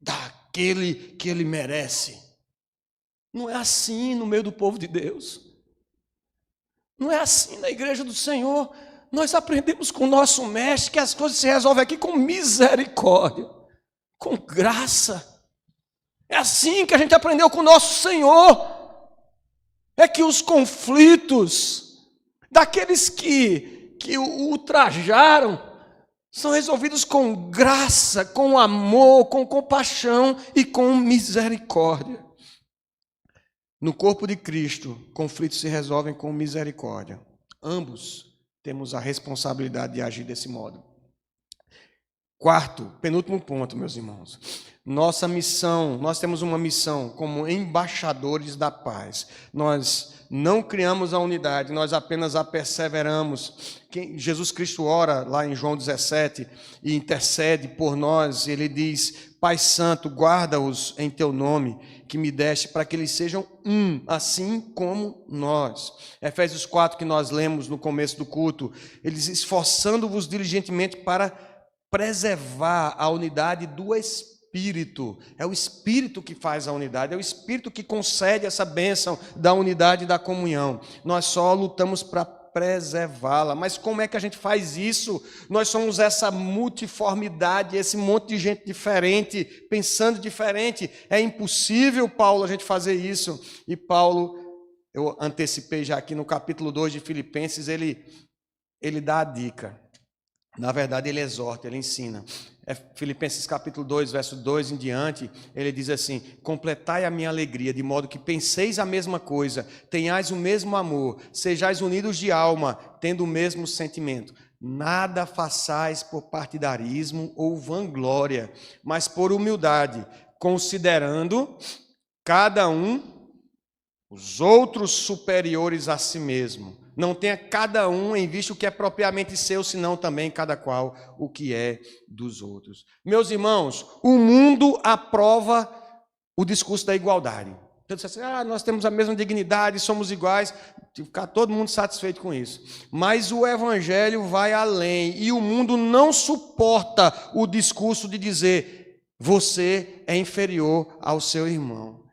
daquele que ele merece. Não é assim no meio do povo de Deus. Não é assim na igreja do Senhor. Nós aprendemos com o nosso mestre que as coisas se resolvem aqui com misericórdia, com graça. É assim que a gente aprendeu com o nosso Senhor. É que os conflitos daqueles que o ultrajaram são resolvidos com graça, com amor, com compaixão e com misericórdia. No corpo de Cristo, conflitos se resolvem com misericórdia. Ambos temos a responsabilidade de agir desse modo. Quarto, penúltimo ponto, meus irmãos. Nossa missão, nós temos uma missão como embaixadores da paz. Nós não criamos a unidade, nós apenas a perseveramos. Jesus Cristo ora lá em João 17 e intercede por nós. Ele diz, Pai Santo, guarda-os em teu nome, que me deste, para que eles sejam um, assim como nós. Efésios 4, que nós lemos no começo do culto, eles esforçando-vos diligentemente para preservar a unidade do Espírito. É o Espírito que faz a unidade, é o Espírito que concede essa bênção da unidade e da comunhão. Nós só lutamos para preservá-la. Mas como é que a gente faz isso? Nós somos essa multiformidade, esse monte de gente diferente, pensando diferente. É impossível, Paulo, a gente fazer isso. E Paulo, eu antecipei já aqui no capítulo 2 de Filipenses, ele dá a dica. Na verdade, ele exorta, ele ensina. Filipenses capítulo 2, verso 2 em diante, ele diz assim, completai a minha alegria, de modo que penseis a mesma coisa, tenhais o mesmo amor, sejais unidos de alma, tendo o mesmo sentimento. Nada façais por partidarismo ou vanglória, mas por humildade, considerando cada um os outros superiores a si mesmo. Não tenha cada um em vista o que é propriamente seu, senão também cada qual o que é dos outros. Meus irmãos, o mundo aprova o discurso da igualdade. Então, você diz assim, nós temos a mesma dignidade, somos iguais, ficar todo mundo satisfeito com isso. Mas o Evangelho vai além, e o mundo não suporta o discurso de dizer, você é inferior ao seu irmão.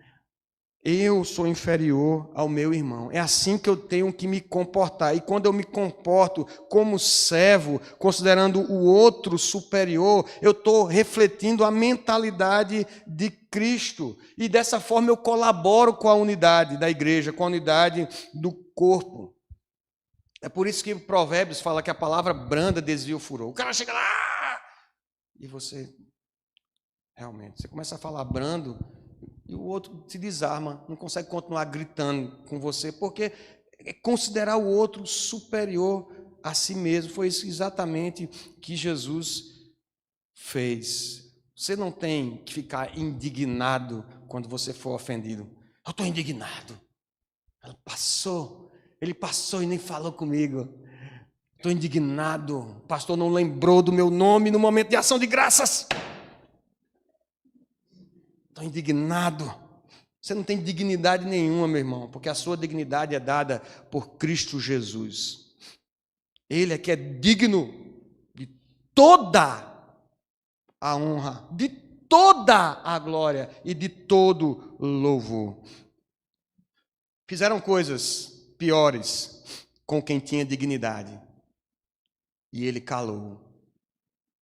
Eu sou inferior ao meu irmão. É assim que eu tenho que me comportar. E quando eu me comporto como servo, considerando o outro superior, eu estou refletindo a mentalidade de Cristo. E dessa forma eu colaboro com a unidade da igreja, com a unidade do corpo. É por isso que o Provérbios fala que a palavra branda desvia o furor. O cara chega lá e você, realmente, você começa a falar brando, e o outro se desarma, não consegue continuar gritando com você, porque é considerar o outro superior a si mesmo. Foi isso exatamente que Jesus fez. Você não tem que ficar indignado quando você for ofendido. Eu estou indignado. Ele passou e nem falou comigo. Estou indignado. O pastor não lembrou do meu nome no momento de ação de graças. Estou indignado. Você não tem dignidade nenhuma, meu irmão, porque a sua dignidade é dada por Cristo Jesus. Ele é que é digno de toda a honra, de toda a glória e de todo louvor. Fizeram coisas piores com quem tinha dignidade. E ele calou.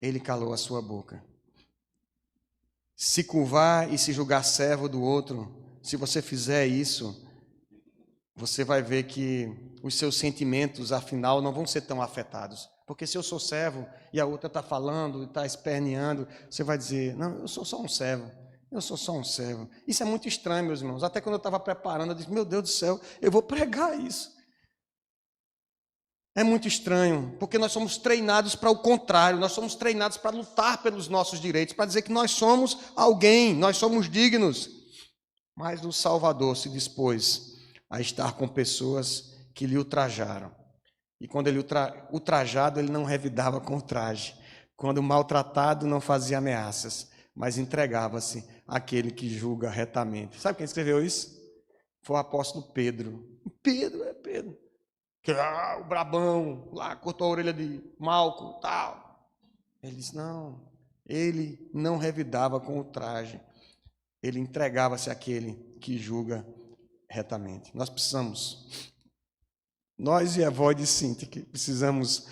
Ele calou a sua boca. Se curvar e se julgar servo do outro, se você fizer isso, você vai ver que os seus sentimentos, afinal, não vão ser tão afetados. Porque se eu sou servo e a outra está falando, está esperneando, você vai dizer, não, eu sou só um servo. Eu sou só um servo. Isso é muito estranho, meus irmãos. Até quando eu estava preparando, eu disse, meu Deus do céu, eu vou pregar isso. É muito estranho, porque nós somos treinados para o contrário, nós somos treinados para lutar pelos nossos direitos, para dizer que nós somos alguém, nós somos dignos. Mas o Salvador se dispôs a estar com pessoas que lhe ultrajaram. E quando ele ultrajado, ele não revidava com o traje. Quando maltratado, não fazia ameaças, mas entregava-se àquele que julga retamente. Sabe quem escreveu isso? Foi o apóstolo Pedro. Pedro. Que o brabão lá cortou a orelha de Malco, tal. Ele disse, não, ele não revidava com o traje. Ele entregava-se àquele que julga retamente. Nós e a voz de Cíntia, que precisamos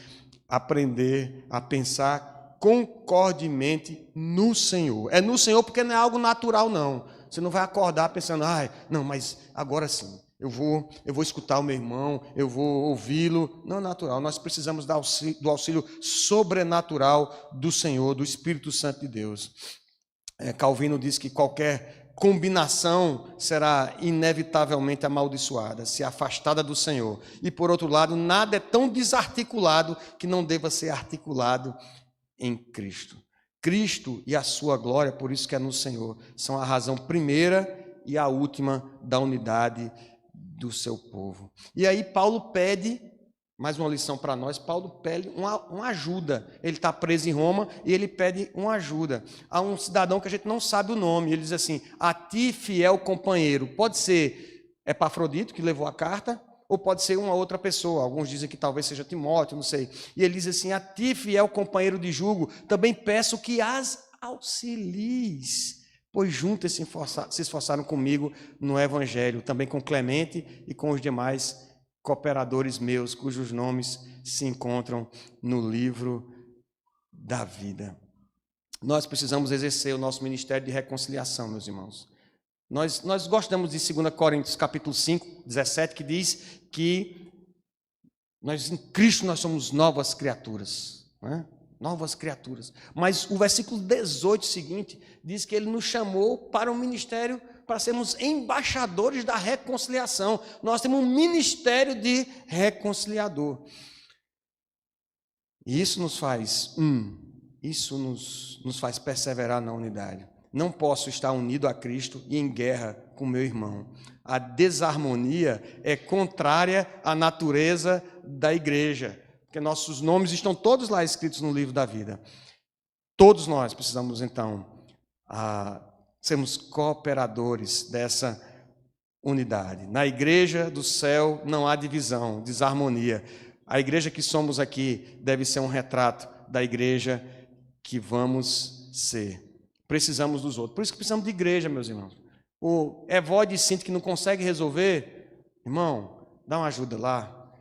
aprender a pensar concordemente no Senhor. É no Senhor porque não é algo natural, não. Você não vai acordar pensando, não, mas agora sim, eu vou escutar o meu irmão, eu vou ouvi-lo. Não é natural, nós precisamos do auxílio sobrenatural do Senhor, do Espírito Santo de Deus. Calvino diz que qualquer combinação será inevitavelmente amaldiçoada, se afastada do Senhor. E, por outro lado, nada é tão desarticulado que não deva ser articulado em Cristo. Cristo e a sua glória, por isso que é no Senhor, são a razão primeira e a última da unidade do seu povo. E aí Paulo pede, mais uma lição para nós, Paulo pede uma ajuda. Ele está preso em Roma e ele pede uma ajuda a um cidadão que a gente não sabe o nome. Ele diz assim, a ti fiel companheiro. Pode ser Epafrodito, que levou a carta, ou pode ser uma outra pessoa. Alguns dizem que talvez seja Timóteo, não sei. E ele diz assim, a ti fiel companheiro de jugo, também peço que as auxilies, pois juntos se esforçaram comigo no Evangelho, também com Clemente e com os demais cooperadores meus, cujos nomes se encontram no livro da vida. Nós precisamos exercer o nosso ministério de reconciliação, meus irmãos. Nós gostamos de 2 Coríntios capítulo 5, 17, que diz que em Cristo nós somos novas criaturas, né? Novas criaturas. Mas o versículo 18 seguinte diz que ele nos chamou para um ministério, para sermos embaixadores da reconciliação. Nós temos um ministério de reconciliador. E isso nos faz nos faz perseverar na unidade. Não posso estar unido a Cristo e em guerra com meu irmão. A desarmonia é contrária à natureza da igreja, porque nossos nomes estão todos lá escritos no livro da vida. Todos nós precisamos, então, sermos cooperadores dessa unidade. Na igreja do céu não há divisão, desarmonia. A igreja que somos aqui deve ser um retrato da igreja que vamos ser. Precisamos dos outros. Por isso que precisamos de igreja, meus irmãos. o Evode sente que não consegue resolver, irmão, dá uma ajuda lá,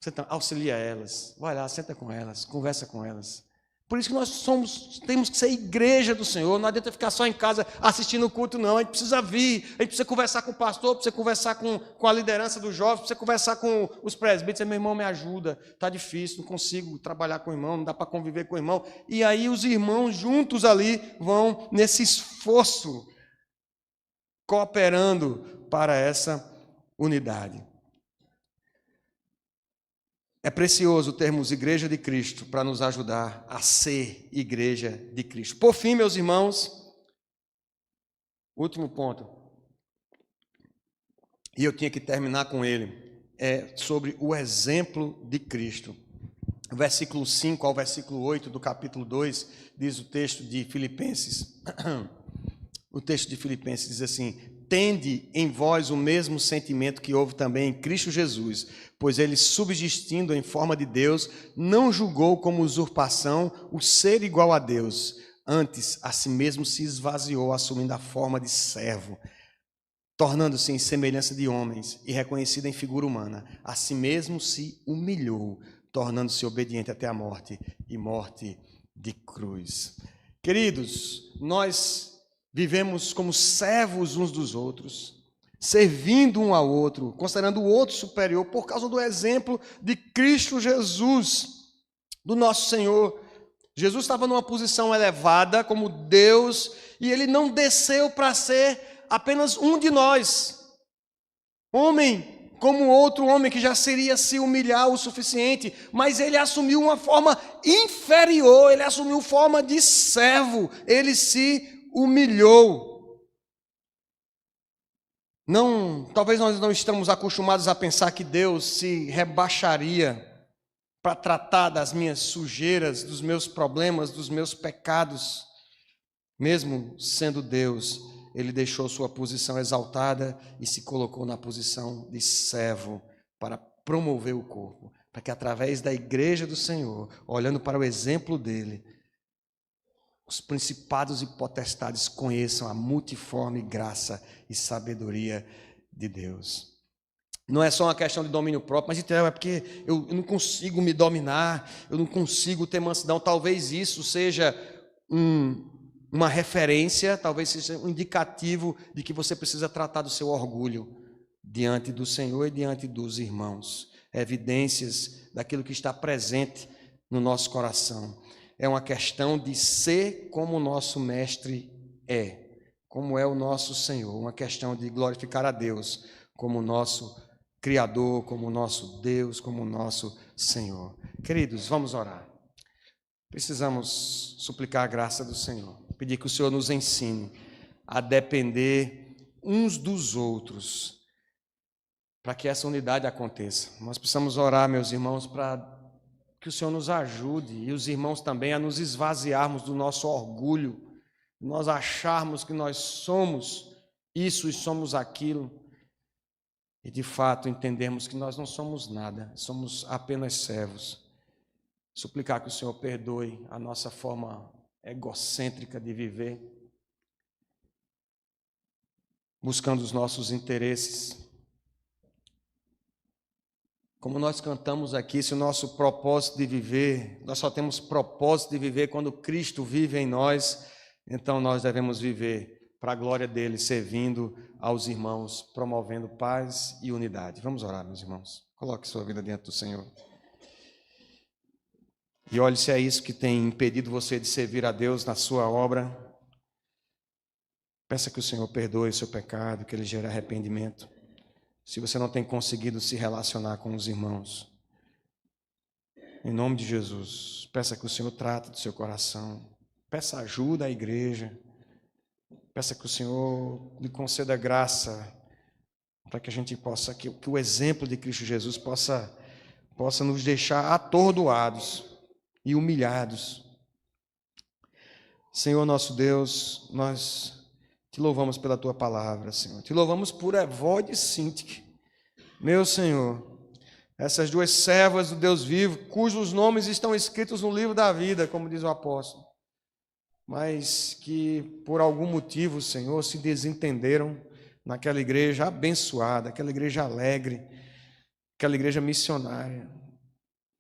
você auxilia elas, vai lá, senta com elas, conversa com elas. Por isso que nós temos que ser igreja do Senhor, não adianta ficar só em casa assistindo o culto, não. A gente precisa vir, a gente precisa conversar com o pastor, precisa conversar com a liderança dos jovens, precisa conversar com os presbíteros. Meu irmão, me ajuda, está difícil, não consigo trabalhar com o irmão, não dá para conviver com o irmão. E aí os irmãos juntos ali vão nesse esforço, cooperando para essa unidade. É precioso termos igreja de Cristo para nos ajudar a ser igreja de Cristo. Por fim, meus irmãos, último ponto, e eu tinha que terminar com ele, é sobre o exemplo de Cristo. Versículo 5 ao versículo 8 do capítulo 2, diz o texto de Filipenses. O texto de Filipenses diz assim: tende em vós o mesmo sentimento que houve também em Cristo Jesus, pois ele, subsistindo em forma de Deus, não julgou como usurpação o ser igual a Deus. Antes, a si mesmo se esvaziou, assumindo a forma de servo, tornando-se em semelhança de homens e reconhecido em figura humana. A si mesmo se humilhou, tornando-se obediente até a morte e morte de cruz. Queridos, nós vivemos como servos uns dos outros, servindo um ao outro, considerando o outro superior, por causa do exemplo de Cristo Jesus, do nosso Senhor. Jesus estava numa posição elevada como Deus, e ele não desceu para ser apenas um de nós, homem como outro homem que já seria se humilhar o suficiente, mas ele assumiu uma forma inferior, ele assumiu forma de servo, ele se humilhou. Talvez nós não estamos acostumados a pensar que Deus se rebaixaria para tratar das minhas sujeiras, dos meus problemas, dos meus pecados. Mesmo sendo Deus, ele deixou sua posição exaltada e se colocou na posição de servo para promover o corpo, para que através da igreja do Senhor, olhando para o exemplo dele, os principados e potestades conheçam a multiforme graça e sabedoria de Deus. Não é só uma questão de domínio próprio, mas é porque eu não consigo me dominar, eu não consigo ter mansidão. Talvez isso seja uma referência, talvez seja um indicativo de que você precisa tratar do seu orgulho diante do Senhor e diante dos irmãos. Evidências daquilo que está presente no nosso coração. É uma questão de ser como o nosso mestre é, como é o nosso Senhor, uma questão de glorificar a Deus como o nosso Criador, como o nosso Deus, como o nosso Senhor. Queridos, vamos orar. Precisamos suplicar a graça do Senhor, pedir que o Senhor nos ensine a depender uns dos outros, para que essa unidade aconteça. Nós precisamos orar, meus irmãos, para que o Senhor nos ajude, e os irmãos também, a nos esvaziarmos do nosso orgulho, nós acharmos que nós somos isso e somos aquilo, e de fato entendermos que nós não somos nada, somos apenas servos. Suplicar que o Senhor perdoe a nossa forma egocêntrica de viver, buscando os nossos interesses. Como nós cantamos aqui, se o nosso propósito de viver, nós só temos propósito de viver quando Cristo vive em nós, então nós devemos viver para a glória dele, servindo aos irmãos, promovendo paz e unidade. Vamos orar, meus irmãos. Coloque sua vida diante do Senhor. E olhe se é isso que tem impedido você de servir a Deus na sua obra. Peça que o Senhor perdoe o seu pecado, que ele gere arrependimento. Se você não tem conseguido se relacionar com os irmãos, em nome de Jesus, peça que o Senhor trate do seu coração. Peça ajuda à igreja. Peça que o Senhor lhe conceda graça para que a gente possa, que o exemplo de Cristo Jesus possa nos deixar atordoados e humilhados. Senhor nosso Deus, nós te louvamos pela tua palavra, Senhor. Te louvamos por Evode e Sintique. Meu Senhor, essas duas servas do Deus vivo, cujos nomes estão escritos no livro da vida, como diz o apóstolo, mas que por algum motivo, Senhor, se desentenderam naquela igreja abençoada, aquela igreja alegre, aquela igreja missionária.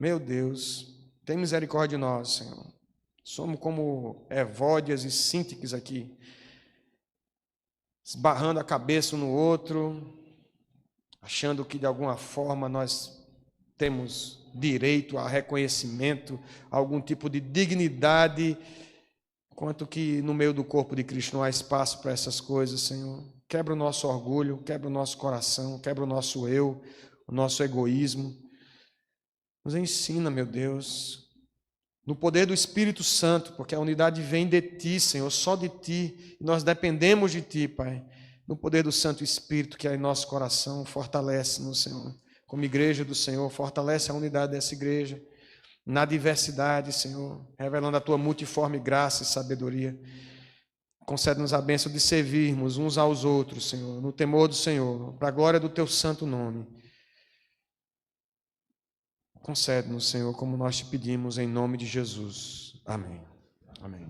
Meu Deus, tem misericórdia de nós, Senhor. Somos como Evódias e Síntiques aqui, esbarrando a cabeça um no outro, achando que de alguma forma nós temos direito a reconhecimento, a algum tipo de dignidade, enquanto que no meio do corpo de Cristo não há espaço para essas coisas, Senhor. Quebra o nosso orgulho, quebra o nosso coração, quebra o nosso eu, o nosso egoísmo. Nos ensina, meu Deus, no poder do Espírito Santo, porque a unidade vem de Ti, Senhor, só de Ti, e nós dependemos de Ti, Pai. No poder do Santo Espírito que é em nosso coração, fortalece-nos, Senhor. Como igreja do Senhor, fortalece a unidade dessa igreja, na diversidade, Senhor, revelando a Tua multiforme graça e sabedoria. Concede-nos a bênção de servirmos uns aos outros, Senhor, no temor do Senhor, para a glória do Teu santo nome. Concede-nos, Senhor, como nós te pedimos, em nome de Jesus. Amém. Amém.